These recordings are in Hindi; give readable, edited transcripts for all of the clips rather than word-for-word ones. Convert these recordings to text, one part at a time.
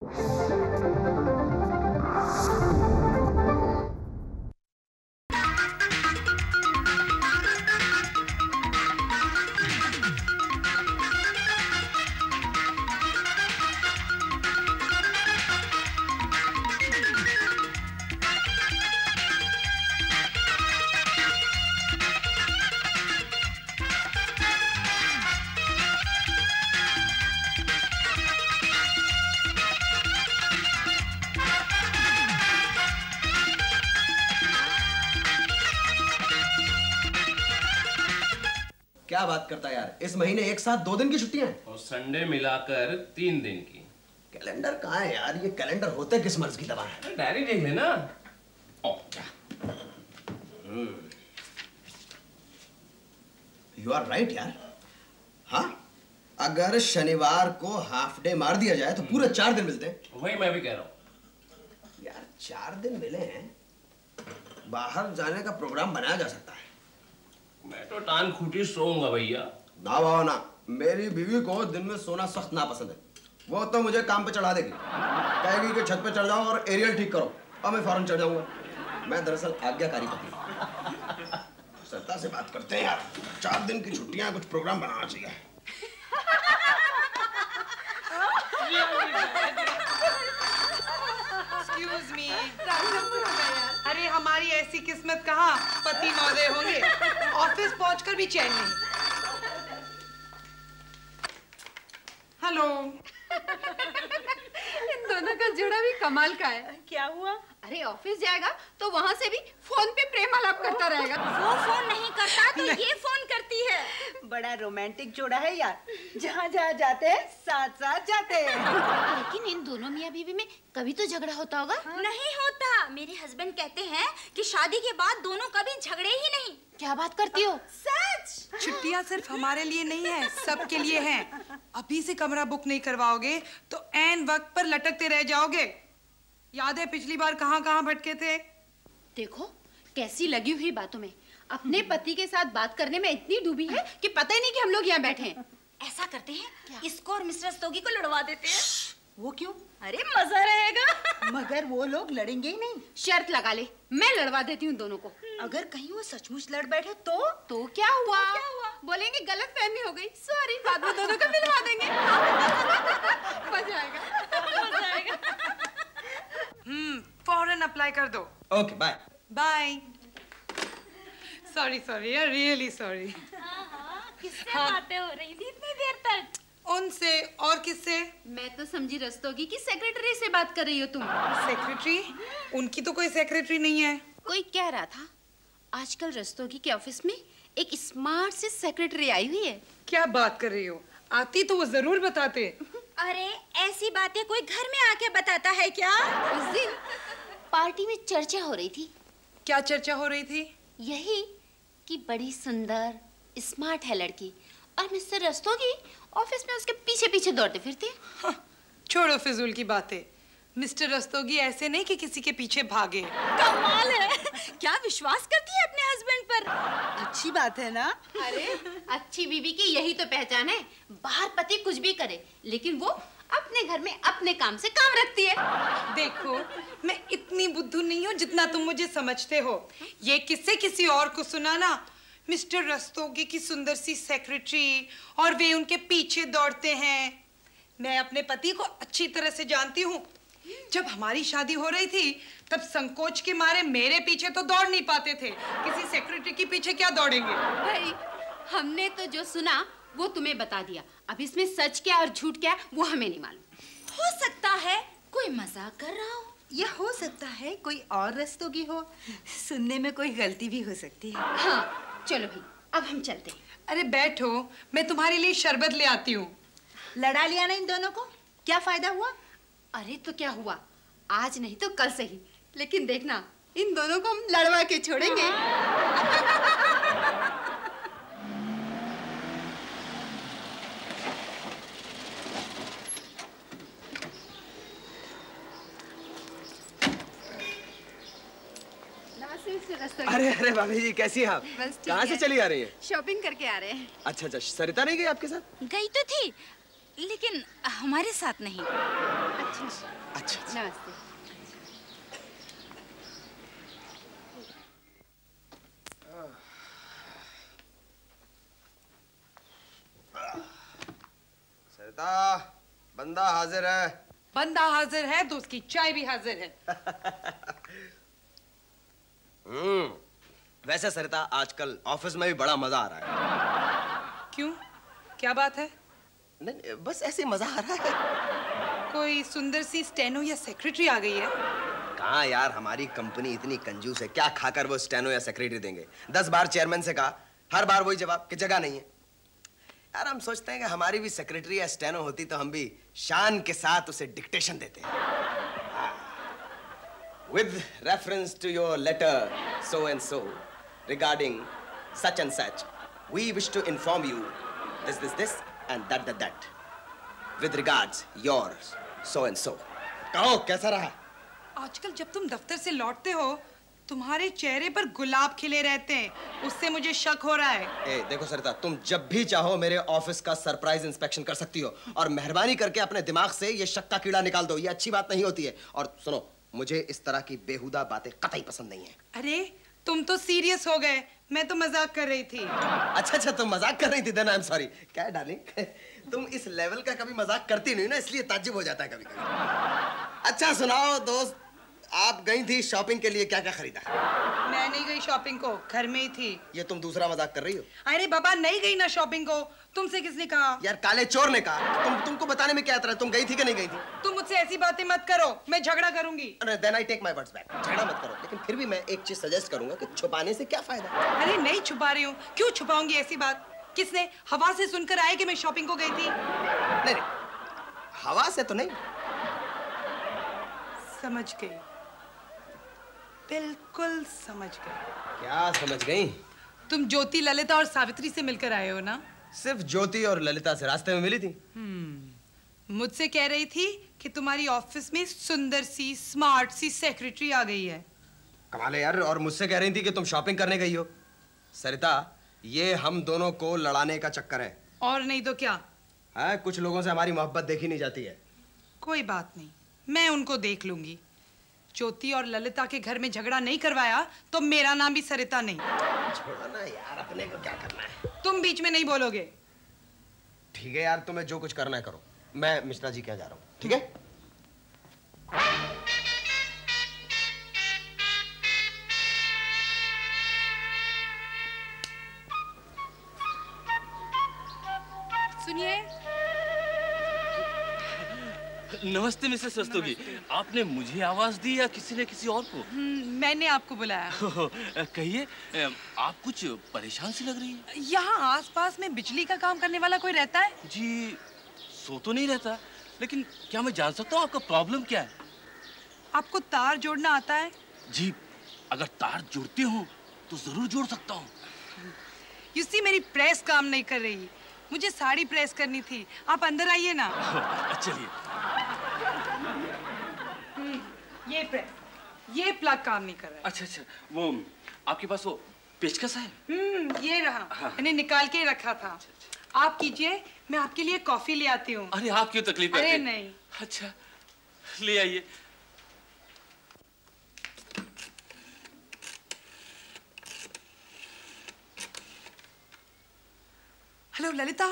क्या बात करता है यार, इस महीने एक साथ 2 दिन की छुट्टियां हैं और संडे मिलाकर 3 दिन की। कैलेंडर कहाँ है यार? ये कैलेंडर होते किस मर्ज की दवा है? डायरी देख लेना। यू आर राइट यार। हाँ, अगर शनिवार को हाफ डे मार दिया जाए तो पूरे 4 दिन मिलते हैं। वही मैं भी कह रहा हूँ यार 4 दिन मिले हैं, बाहर जाने का प्रोग्राम बनाया जा सकता है। मैं तो टांग खूटी सोऊंगा भैया। ना बाबा ना, मेरी बीवी को दिन में सोना सख्त नापसंद है। वो तो मुझे काम पे चढ़ा देगी, कहेगी कि छत पे चढ़ जाओ और एरियल ठीक करो, और मैं फौरन चढ़ जाऊंगा। मैं दरअसल आज्ञाकारी पति हूं। सरता से बात करते हैं यार, 4 दिन की छुट्टियां, कुछ प्रोग्राम बनाना चाहिए। Excuse me. अरे हमारी ऐसी किस्मत कहाँ पति महोदय होंगे, ऑफिस पहुंचकर भी चैन नहीं। हेलो। इन दोनों का जोड़ा भी कमाल का है। क्या हुआ? अरे ऑफिस जाएगा तो वहाँ से भी फोन पे प्रेम आलाप करता रहेगा। वो फोन नहीं करता तो ये फोन करती है। बड़ा रोमांटिक जोड़ा है यार, जहाँ जहाँ जाते हैं साथ साथ जाते हैं। लेकिन इन दोनों मियाँ बीवी में कभी तो झगड़ा होता होगा। हाँ? नहीं होता। मेरे हस्बैंड कहते हैं कि शादी के बाद दोनों कभी झगड़े ही नहीं। क्या बात करती हो? सच। छुट्टियाँ सिर्फ हमारे लिए नहीं है, सबके लिए हैं। अभी से कमरा बुक नहीं करवाओगे तो ऐन वक्त पर लटकते रह जाओगे। याद है पिछली बार कहाँ कहाँ भटके थे? देखो कैसी लगी हुई बातों में, अपने पति के साथ बात करने में इतनी डूबी है कि पता ही नहीं कि हम लोग यहाँ बैठे हैं। ऐसा करते हैं, इसको और मिस्टर स्तोगी को लड़वा देते हैं। वो क्यों? अरे मजा रहेगा। मगर वो लोग लड़ेंगे ही नहीं। शर्त लगा ले, मैं लड़वा देती हूँ दोनों को। अगर कहीं वो सचमुच लड़ बैठे तो क्या हुआ? बोलेंगे गलत फहमी हो गई, सॉरी, बाद में दोनों को मिलवा देंगे। मजा आएगा। फौरन अप्लाई कर दो। Okay bye. बाय। सॉरी यार, रियली सॉरी। किससे बातें हो रही थी इतनी देर तक? उनसे और किससे? मैं तो समझी रस्तोगी की सेक्रेटरी से बात कर रही हो तुम। सेक्रेटरी? उनकी तो कोई सेक्रेटरी नहीं है। कोई कह रहा था आजकल रस्तोगी के ऑफिस में एक स्मार्ट सी सेक्रेटरी आई हुई है। क्या बात कर रही हो? आती तो वो जरूर बताते। अरे ऐसी बातें कोई घर में आके बताता है क्या? उस दिन पार्टी में चर्चा हो रही थी। क्या चर्चा हो रही थी? यही कि बड़ी सुंदर स्मार्ट है लड़की, और मिस्टर रस्तोगी ऑफिस में उसके पीछे पीछे दौड़ते फिरते। हाँ, छोड़ो फिजूल की बातें। मिस्टर रस्तोगी ऐसे नहीं कि किसी के पीछे भागे। कमाल है, क्या विश्वास करती है अपने हस्बैंड पर। अच्छी बात है ना? अरे अच्छी बीवी की यही तो पहचान है, बाहर पति कुछ भी करे लेकिन वो अपने घर में अपने काम से काम रखती है। देखो मैं इतनी बुद्धू नहीं हूँ जितना तुम मुझे समझते हो। ये किससे किसी और को सुनाना, मिस्टर रस्तोगी की सुंदर सी सेक्रेटरी और वे उनके पीछे दौड़ते हैं। मैं अपने पति को अच्छी तरह से जानती हूँ। जब हमारी शादी हो रही थी तब संकोच के मारे मेरे पीछे तो दौड़ नहीं पाते थे, किसी सेक्रेटरी के पीछे क्या दौड़ेंगे? भाई हमने तो जो सुना वो तुम्हें बता दिया, अब इसमें सच क्या और झूठ क्या वो हमें नहीं मालूम। हो सकता है कोई मजाक कर रहा हो, या हो सकता है कोई और रस्तोगी हो। सुनने में कोई गलती भी हो सकती है। हाँ चलो भाई अब हम चलते हैं। अरे बैठो, मैं तुम्हारे लिए शरबत ले आती हूँ। लड़ा लिया ना इन दोनों को, क्या फायदा हुआ? अरे तो क्या हुआ, आज नहीं तो कल सही, लेकिन देखना इन दोनों को हम लड़वा के छोड़ेंगे। अरे अरे भाभी जी कैसी हैं आप? बस ठीक कहाँ से चली आ रही है? शॉपिंग करके आ रहे हैं। अच्छा, सरिता नहीं गई आपके साथ? गई तो थी लेकिन हमारे साथ नहीं। अच्छा नमस्ते। सरिता, बंदा हाजिर है। बंदा हाजिर है तो उसकी चाय भी हाजिर है। वैसे सरिता, आजकल ऑफिस में भी बड़ा मजा आ रहा है। क्यों, क्या बात है? नहीं, बस ऐसे मजा आ रहा है। कोई सुंदर सी स्टेनो या सेक्रेटरी आ गई है? कहाँ यार, हमारी कंपनी इतनी कंजूस है, क्या खाकर वो स्टेनो या सेक्रेटरी देंगे। 10 बार चेयरमैन से कहा, हर बार वही जवाब कि जगह नहीं है। यार हम सोचते हैं कि हमारी भी सेक्रेटरी या स्टेनो होती तो हम भी शान के साथ उसे डिक्टेशन देते हैं। With reference to your letter so and so regarding such and such, we wish to inform you this and that. With regards, yours so and so. कहो कैसा रहा? आजकल जब तुम दफ्तर से लौटते हो तुम्हारे चेहरे पर गुलाब खिले रहते हैं, उससे मुझे शक हो रहा है। ए, देखो सरिता, तुम जब भी चाहो मेरे ऑफिस का सरप्राइज इंस्पेक्शन कर सकती हो, और मेहरबानी करके अपने दिमाग से ये शक का कीड़ा निकाल दो। ये अच्छी बात नहीं होती है। और सुनो, मुझे इस तरह की बेहुदा बातें कतई पसंद नहीं है। अरे तुम तो सीरियस हो गए, मैं तो मजाक कर रही थी। अच्छा, तुम मजाक कर रही थी? Then I am sorry. क्या है डार्लिंग, तुम इस लेवल का कभी मजाक करती नहीं ना, इसलिए ताज्जुब हो जाता है कभी कभी। अच्छा सुनाओ दोस्त, आप गई थी शॉपिंग के लिए, क्या क्या खरीदा? मैं नहीं गई शॉपिंग को, घर में ही थी। ये तुम दूसरा मजाक कर रही हो? अरे बाबा, नहीं गई ना शॉपिंग को। तुमसे किसने कहा? यार काले चोर ने कहा। तुमको बताने में क्या इतना? तुम गई थी कि नहीं गई थी? तुम मुझसे ऐसी बातें मत करो, मैं झगड़ा करूंगी। Then I take my words back. झगड़ा मत करो, लेकिन फिर भी मैं एक चीज सजेस्ट करूंगा कि छुपाने से क्या फायदा। अरे नहीं छुपा रही हूँ, क्यों छुपाऊंगी ऐसी बात? किसने? हवा से सुनकर आए कि मैं शॉपिंग को गई थी? नहीं, हवा से तो नहीं। समझ गई, बिल्कुल समझ गई। क्या समझ गई? तुम ज्योति, ललिता और सावित्री से मिलकर आए हो ना? सिर्फ ज्योति और ललिता से रास्ते में मिली थी। मुझसे कह रही थी कि तुम्हारी ऑफिस में सुंदर सी, स्मार्ट सी सेक्रेटरी आ गई है। कमाल है यार। और मुझसे कह रही थी कि तुम शॉपिंग करने गई हो। सरिता, ये हम दोनों को लड़ाने का चक्कर है। और नहीं तो क्या? हाँ, कुछ लोगों से हमारी मोहब्बत देखी नहीं जाती है। कोई बात नहीं, मैं उनको देख लूंगी। ज्योति और ललिता के घर में झगड़ा नहीं करवाया तो मेरा नाम भी सरिता नहीं। छोड़ो ना यार, अपने को क्या करना है। तुम बीच में नहीं बोलोगे। ठीक है यार, तुम्हें जो कुछ करना है करो। मैं मिश्रा जी के यहाँ जा रहा हूँ, ठीक है? सुनिए। नमस्ते मिसेस रस्तोगी। आपने मुझे आवाज दी या किसी ने किसी और को? मैंने आपको बुलाया। कहिए, आप कुछ परेशान सी लग रही है। यहाँ आसपास में बिजली का काम करने वाला कोई रहता है? जी, सो तो नहीं रहता, लेकिन क्या मैं जान सकता हूँ आपका प्रॉब्लम क्या है? आपको तार जोड़ना आता है? जी, अगर तार जुड़ते हो तो जरूर जोड़ सकता हूँ। You see, मेरी प्रेस काम नहीं कर रही, मुझे साड़ी प्रेस करनी थी। आप अंदर आइए ना। चलिए। ये प्रेस, ये प्लग काम नहीं कर रहा है। अच्छा, वो आपके पास वो पेचकस है? ये रहा। मैंने निकाल के रखा था। आप कीजिए, मैं आपके लिए कॉफी ले आती हूँ। अरे आप क्यों तकलीफ करते? अरे नहीं। अच्छा, ले आइए। हेलो ललिता,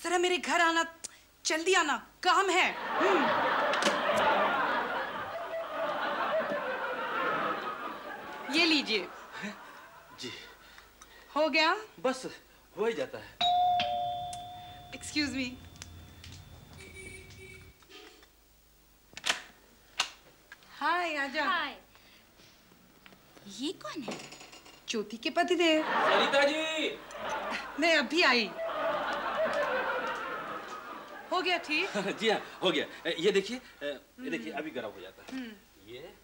जरा मेरे घर आना, जल्दी आना, काम है। ये लीजिए। जी। हो गया? बस हो ही जाता है। Excuse me. हाय, आजा। हाय। ये कौन है? ज्योति के पतिदेव। सरिता जी। मैं अभी आई। हो गया ठीक? जी हाँ, हो गया। ये देखिए, अभी गर्म हो जाता है। ये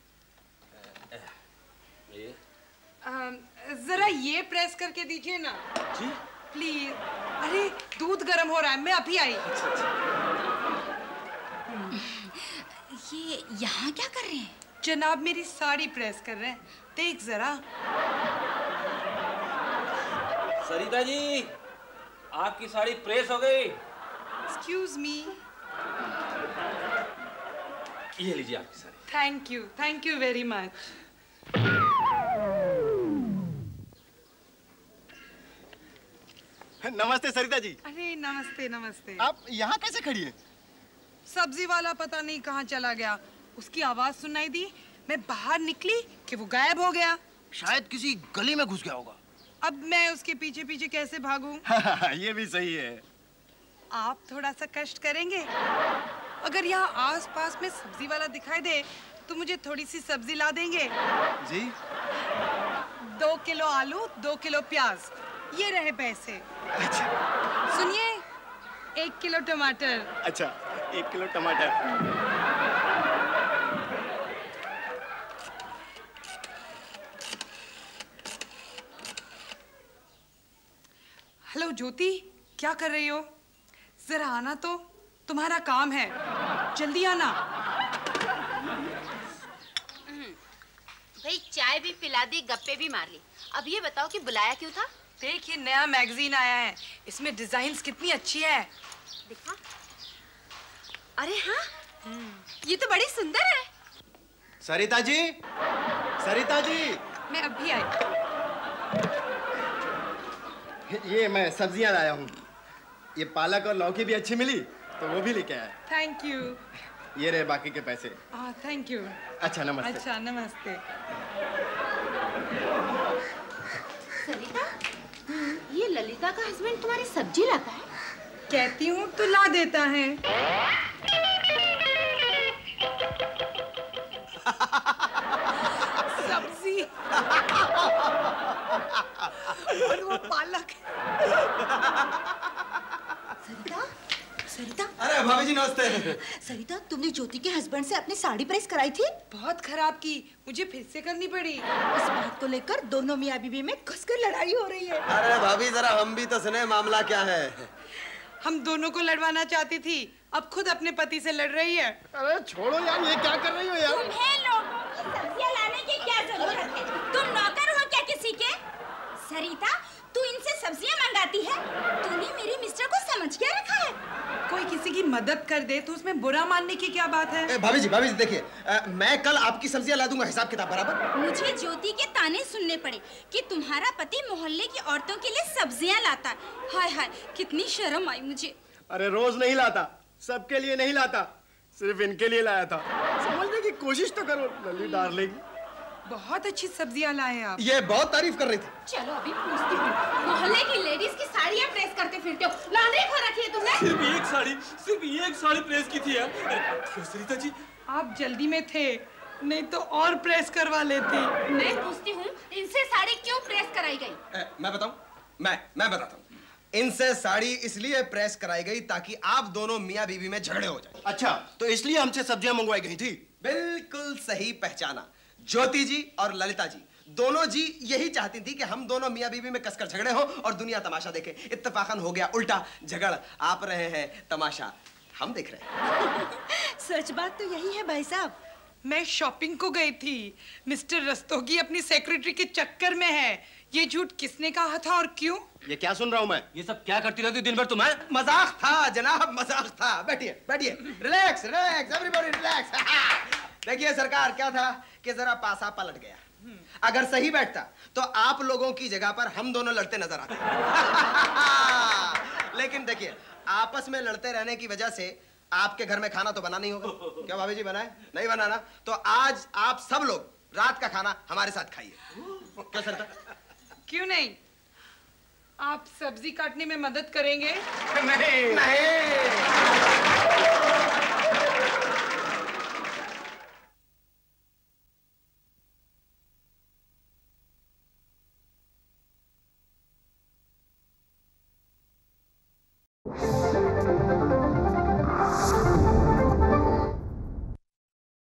जरा ये प्रेस करके दीजिए ना। जी प्लीज। अरे दूध गर्म हो रहा है, मैं अभी आई। ये यहाँ क्या कर रहे हैं? जनाब मेरी साड़ी प्रेस कर रहे हैं, देख जरा। सरिता जी, आपकी साड़ी प्रेस हो गई। Excuse me. ये लीजिए आपकी sari. Thank you very much. नमस्ते सरिता जी। अरे नमस्ते नमस्ते। आप यहाँ कैसे खड़ी है? सब्जी वाला पता नहीं कहाँ चला गया, उसकी आवाज सुनाई दी, मैं बाहर निकली कि वो गायब हो गया। शायद किसी गली में घुस गया होगा। अब मैं उसके पीछे पीछे कैसे भागूं? ये भी सही है। आप थोड़ा सा कष्ट करेंगे? अगर यहाँ आस पास में सब्जी वाला दिखाई दे तो मुझे थोड़ी सी सब्जी ला देंगे? जी 2 किलो आलू, 2 किलो प्याज, ये रहे पैसे। अच्छा सुनिए, 1 किलो टमाटर। अच्छा 1 किलो टमाटर। हेलो ज्योति, क्या कर रही हो? जरा आना तो, तुम्हारा काम है, जल्दी आना। भाई चाय भी पिला दी, गप्पे भी मार ली। अब ये बताओ कि बुलाया क्यों था? देखिए नया मैगजीन आया है, इसमें डिजाइन्स कितनी अच्छी है। दिखा। अरे हाँ, ये तो बड़ी सुंदर है। सरिता जी, सरिता जी। मैं अभी आई। ये मैं सब्जियां लाया हूँ। ये पालक और लौकी भी अच्छी मिली तो वो भी लेके आया। Thank you. ये रहे बाकी के पैसे। Thank you. अच्छा नमस्ते। अच्छा नमस्ते। सरिता, ये ललिता का हस्बैंड तुम्हारी सब्जी लाता है? कहती हूँ तो ला देता है। सब्जी और वो पालक। सरिता, सरिता। अरे भाभी जी नमस्ते। सरिता, तुमने ज्योति के हस्बैंड से अपनी साड़ी प्रेस कराई थी? बहुत खराब की, मुझे फिर से करनी पड़ी। इस बात को लेकर दोनों मियां बीवी में कसकर लड़ाई हो रही है। अरे भाभी जरा हम भी तो सुने मामला क्या है। हम दोनों को लड़वाना चाहती थी, अब खुद अपने पति से लड़ रही है। अरे छोड़ो यार, ये क्या कर रही हो यार? तुम्हें लोगों को सब्जियां लाने की क्या जरूरत है? तुम नौकर हो क्या किसी के? सरिता, तू इनसे सब्जियां मंगाती है? तूने मेरे मिस्टर को समझ क्या रखा है? कोई किसी की मदद कर दे तो उसमें बुरा मानने की क्या बात है? भाभी जी देखिए, मैं कल आपकी सब्जियां ला दूंगा हिसाब किताब बराबर। मुझे ज्योति के ताने सुनने पड़े कि तुम्हारा पति मोहल्ले की औरतों के लिए सब्जियां लाता है। हाय हाय, कितनी शर्म आई मुझे। अरे रोज नहीं लाता, सबके लिए नहीं लाता, सिर्फ इनके लिए लाया था। समझने की कोशिश तो करो लली डार्लिंग। बहुत अच्छी सब्जियां लाए आप। ये बहुत तारीफ कर रही थी। चलो अभी पूछती हूँ, मोहल्ले की लेडीज की साड़ियाँ प्रेस करते फिरते हो, लाने को रखी है तुमने? सिर्फ एक साड़ी प्रेस की थी यार। सरिता जी, आप जल्दी में थे, नहीं तो और प्रेस करवा लेती। मैं पूछती हूँ, इनसे साड़ी क्यों प्रेस कराई गई? मैं बताऊं? मैं बताता हूँ। इनसे साड़ी इसलिए प्रेस कराई गई ताकि आप दोनों मियाँ बीवी में झगड़े हो जाए। अच्छा, तो इसलिए हमसे सब्जियां मंगवाई गई थी? बिल्कुल सही पहचाना। ज्योति जी और ललिता जी दोनों जी यही चाहती थी कि हम दोनों मियाँ बीवी में कसकर झगड़े हो और दुनिया तमाशा देखे। इत्तेफाकन हो गया उल्टा, झगड़ आप रहे हैं, तमाशा हम देख रहे हैं। सच बात तो यही है भाई साहब। मैं शॉपिंग को गई थी, मिस्टर रस्तोगी अपनी सेक्रेटरी के चक्कर में है। ये झूठ किसने कहा था और क्यों? ये क्या सुन रहा हूँ मैं? ये सब क्या करती रहती दिन भर तुम्हें? मजाक था जनाब, मजाक था। बैठिए बैठिए, रिलैक्स रिलैक्स एवरीबॉडी रिलैक्स। देखिए सरकार, क्या था कि जरा पासा पलट गया। अगर सही बैठता तो आप लोगों की जगह पर हम दोनों लड़ते नजर आते। लेकिन देखिए, आपस में लड़ते रहने की वजह से आपके घर में खाना तो बना नहीं होगा। क्या भाभी जी बनाए? नहीं बनाना तो आज आप सब लोग रात का खाना हमारे साथ खाइए। क्या सरकार? क्यों नहीं? आप सब्जी काटने में मदद करेंगे? नहीं नहीं।